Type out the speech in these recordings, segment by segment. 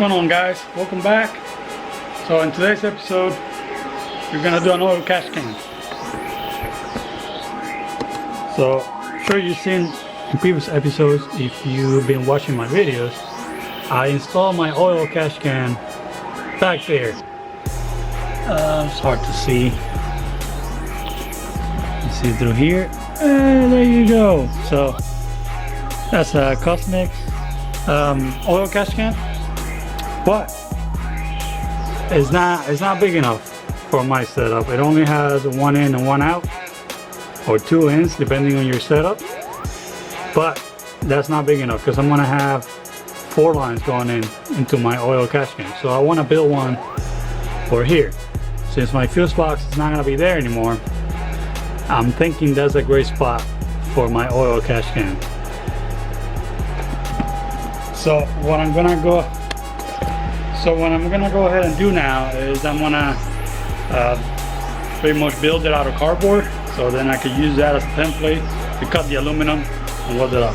going on, guys? Welcome back. So in today's episode we're gonna do an oil cash can. So I'm sure you've seen in previous episodes, if you've been watching my videos, I installed my oil cash can back there. It's hard to see. You see through here. There you go. So that's a Cosmix oil cash can, but it's not big enough for my setup. It only has one in and one out, or two ins depending on your setup, but that's not big enough because I'm gonna have 4 lines going into my oil cash can. So I want to build one for here. Since my fuse box is not gonna be there anymore, I'm thinking that's a great spot for my oil cash can. So what I'm gonna go ahead and do now is I'm gonna pretty much build it out of cardboard, so then I could use that as a template to cut the aluminum and weld it up.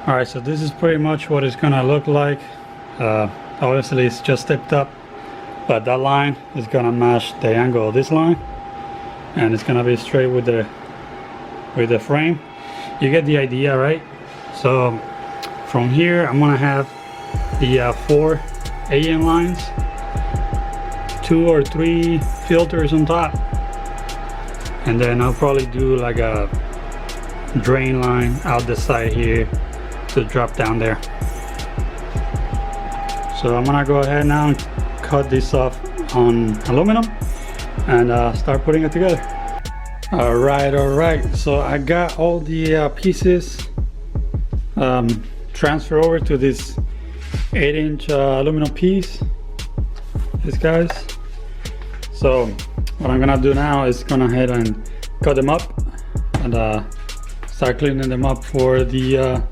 Alright, so this is pretty much what it's gonna look like. Obviously it's just stepped up, but that line is gonna match the angle of this line, and it's gonna be straight with the frame. You get the idea, right? So from here I'm gonna have the 4 AM lines, 2 or 3 filters on top, and then I'll probably do like a drain line out the side here to drop down there. So I'm gonna go ahead now and cut this off on aluminum and start putting it together. Alright, so I got all the pieces transferred over to this 8-inch aluminum piece, these guys. So what I'm gonna do now is gonna head and cut them up and start cleaning them up for the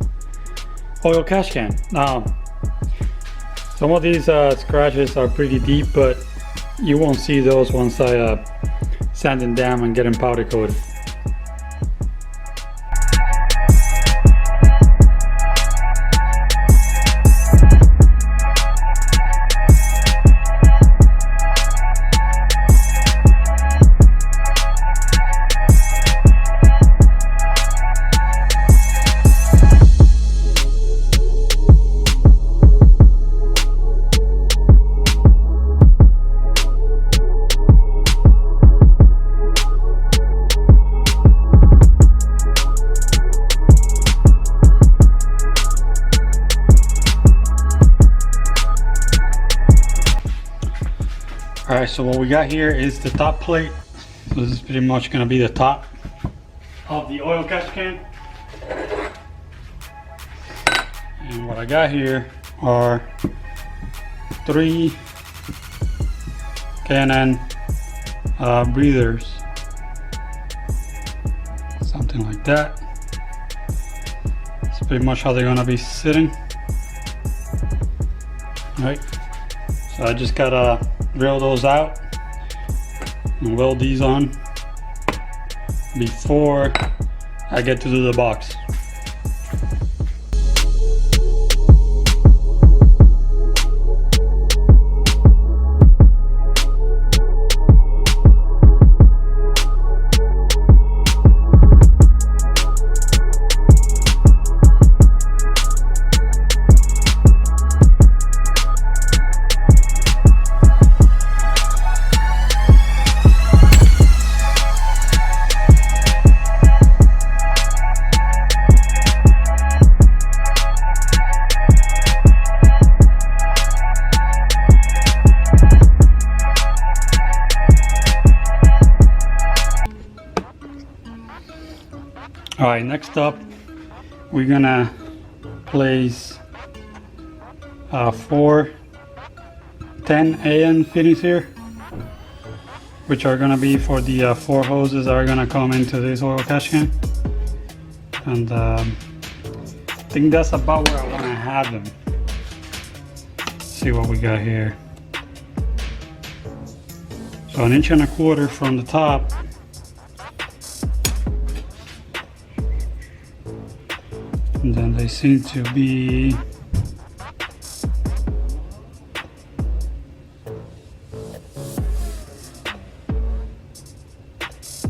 oil cash can. Now some of these scratches are pretty deep, but you won't see those once I sand them down and get them powder coated. Alright, so what we got here is the top plate. So this is pretty much going to be the top of the oil cash can. And what I got here are 3 K&N breathers, something like that. That's pretty much how they're gonna be sitting. Right, so I just gotta drill those out and weld these on before I get to do the box. All right, next up, we're gonna place 4 10 fittings here, which are gonna be for the 4 hoses that are gonna come into this oil catch can. And I think that's about where I wanna have them. Let's see what we got here. So 1.25 inches from the top. And then they seem to be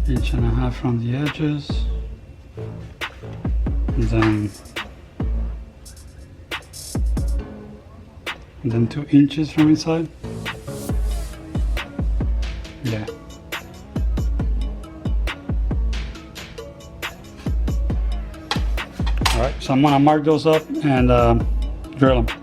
inch and a half from the edges, and then 2 inches from inside. Yeah. Alright, so I'm gonna mark those up and drill them.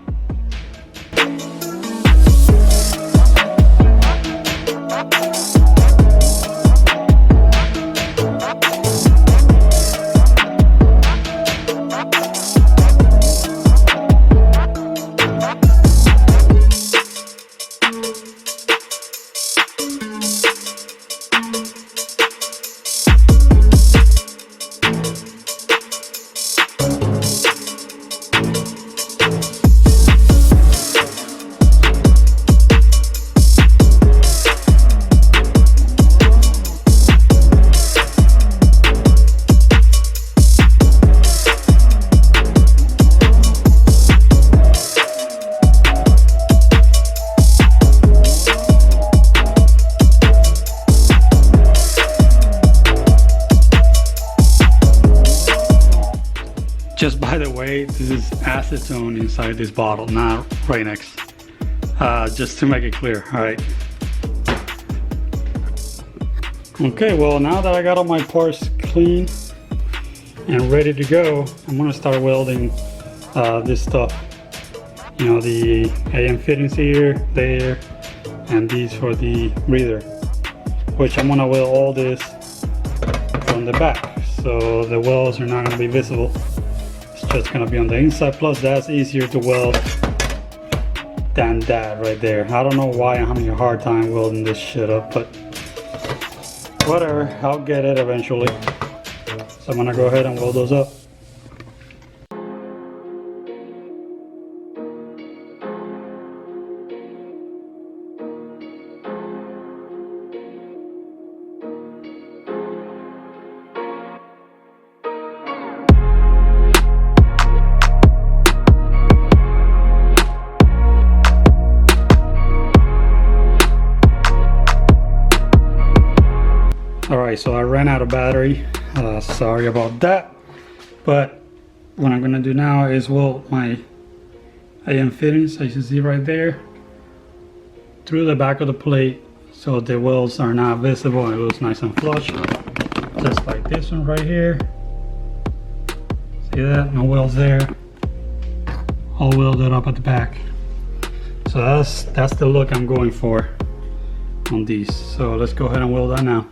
Just by the way, this is acetone inside this bottle, not Rain-X. Just to make it clear, all right. Okay, well now that I got all my parts clean and ready to go, I'm gonna start welding this stuff. You know, the AM fittings here, there, and these for the breather, which I'm gonna weld all this from the back, so the welds are not gonna be visible. It's gonna be on the inside, plus that's easier to weld than that right there. I don't know why I'm having a hard time welding this shit up, but whatever, I'll get it eventually. So I'm gonna go ahead and weld those up. Alright, so I ran out of battery, sorry about that, but what I'm gonna do now is weld my AM fittings, as you see right there, through the back of the plate so the welds are not visible and it looks nice and flush, just like this one right here. See that? No welds there, all welded up at the back. So that's the look I'm going for on these. So let's go ahead and weld that now.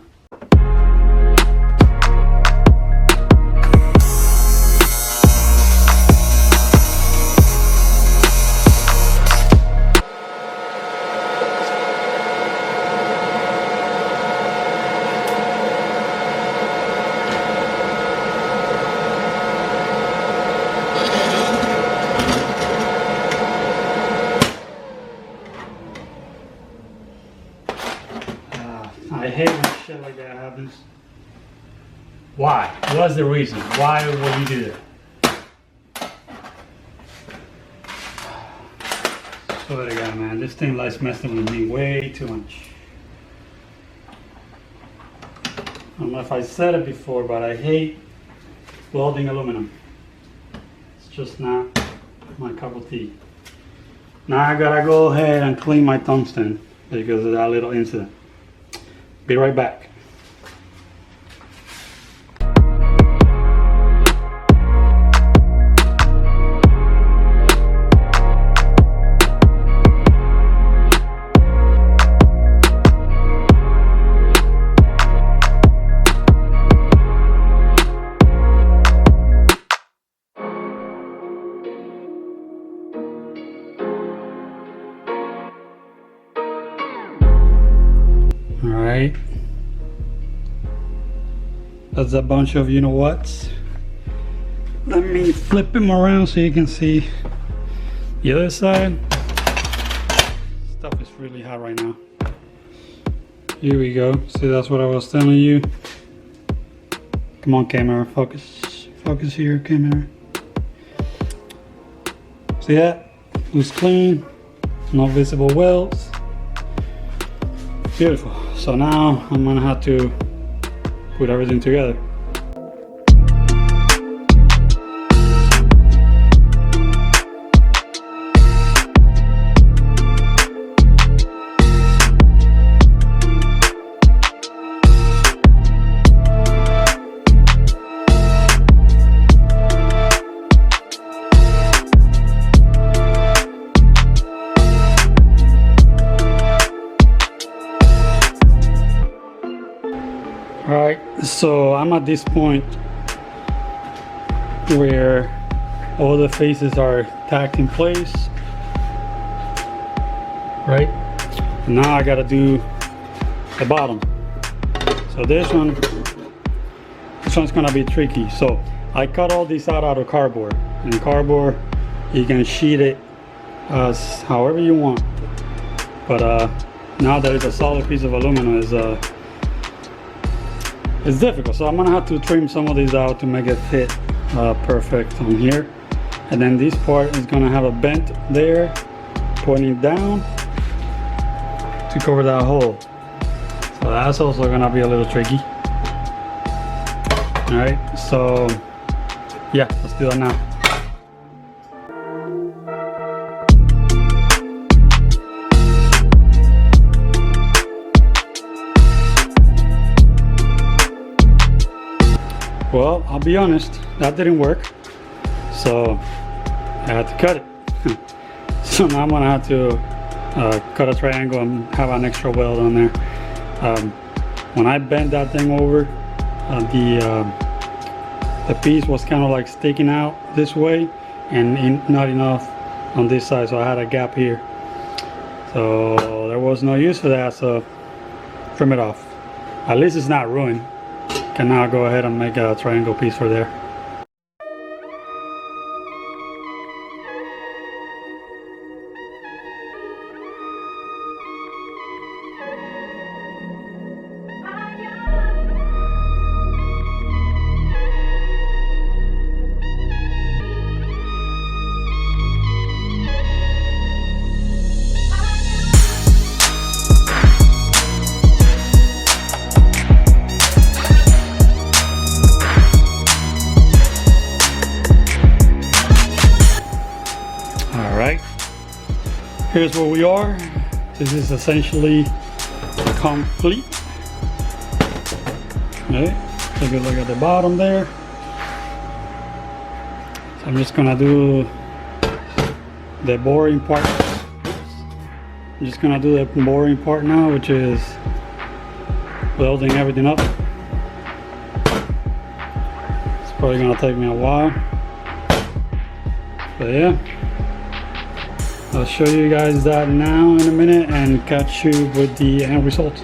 happens. Why? What's the reason? Why would you do that? Swear to God, man, this thing likes messing with me way too much. I don't know if I said it before, but I hate welding aluminum. It's just not my cup of tea. Now I gotta go ahead and clean my tungsten because of that little incident. Be right back. Alright, that's a bunch of you-know-whats. Let me flip him around so you can see the other side. Stuff is really hot right now. Here we go. See, that's what I was telling you. Come on, camera, focus. Focus here, camera. See that? It was clean, no visible welds. Beautiful. So now I'm gonna have to put everything together. Alright, so I'm at this point where all the faces are tacked in place, right? And now I gotta do the bottom. So this one's gonna be tricky. So I cut all these out of cardboard. And cardboard, you can sheet it as however you want. But now that it's a solid piece of aluminum, it's difficult, so I'm gonna have to trim some of these out to make it fit perfect on here. And then this part is gonna have a bend there pointing down to cover that hole. So that's also gonna be a little tricky. Alright, so yeah, let's do that now. Well, I'll be honest, that didn't work, so I had to cut it. So now I'm gonna have to cut a triangle and have an extra weld on there. When I bent that thing over, the piece was kind of like sticking out this way and not enough on this side, so I had a gap here. So there was no use for that, so trim it off. At least it's not ruined. Can now go ahead and make a triangle piece for there. Here's where we are. This is essentially complete. Okay, take a look at the bottom there. So I'm just gonna do the boring part. I'm just gonna do the boring part now, which is welding everything up. It's probably gonna take me a while, but yeah. I'll show you guys that now in a minute and catch you with the end result.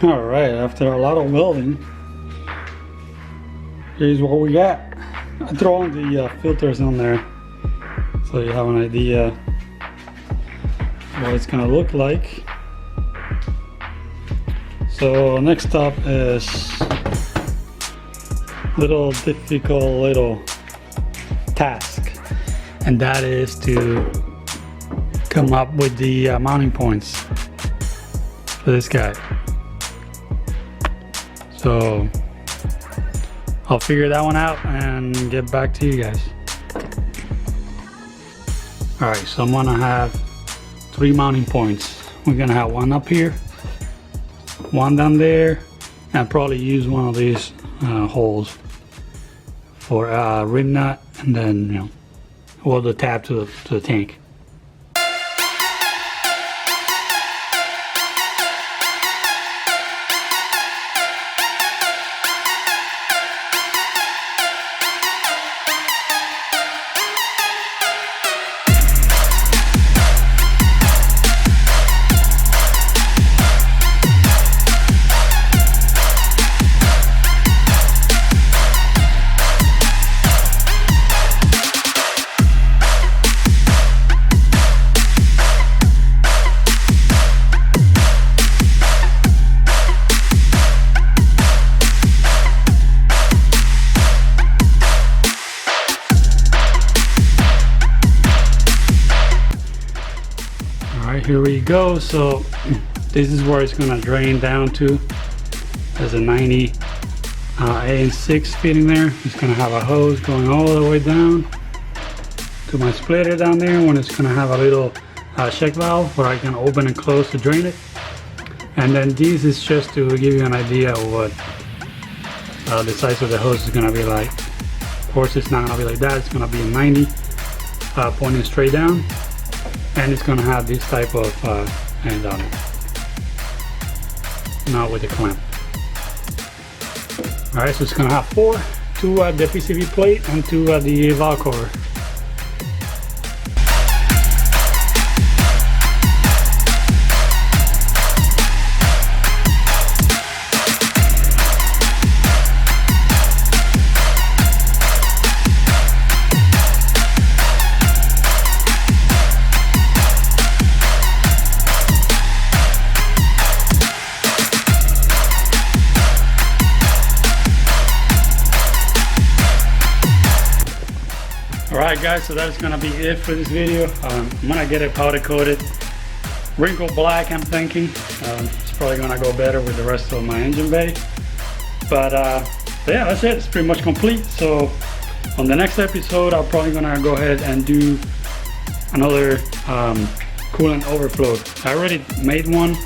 All right, after a lot of welding, here's what we got. I throw on the filters on there so you have an idea what it's gonna look like. So next up is little difficult task, and that is to come up with the mounting points for this guy. So I'll figure that one out and get back to you guys. All right, so I'm gonna have 3 mounting points. We're gonna have one up here, one down there, and probably use one of these holes for a rim nut, and then weld the tab to the tank. Here we go. So this is where it's gonna drain down to. There's a 90 AN6 fitting there. It's gonna have a hose going all the way down to my splitter down there, when it's gonna have a little check valve where I can open and close to drain it. And then this is just to give you an idea of what the size of the hose is gonna be like. Of course, it's not gonna be like that. It's gonna be a 90 pointing straight down. And it's gonna have this type of end on it, not with the clamp. All right, so it's gonna have 4, 2 at the PCV plate and 2 at the valve cover. Alright guys, so that's gonna be it for this video. I'm gonna get it powder coated, wrinkle black, I'm thinking. It's probably gonna go better with the rest of my engine bay. But yeah, that's it. It's pretty much complete. So on the next episode, I'm probably gonna go ahead and do another coolant overflow. I already made one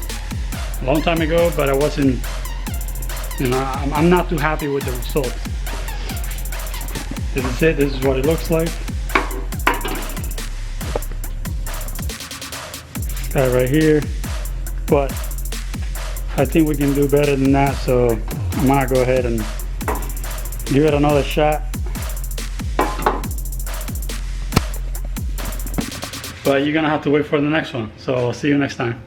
a long time ago, but I wasn't, I'm not too happy with the results. This is it. This is what it looks like. Got it right here, but I think we can do better than that, so I'm gonna go ahead and give it another shot. But you're gonna have to wait for the next one, so I'll see you next time.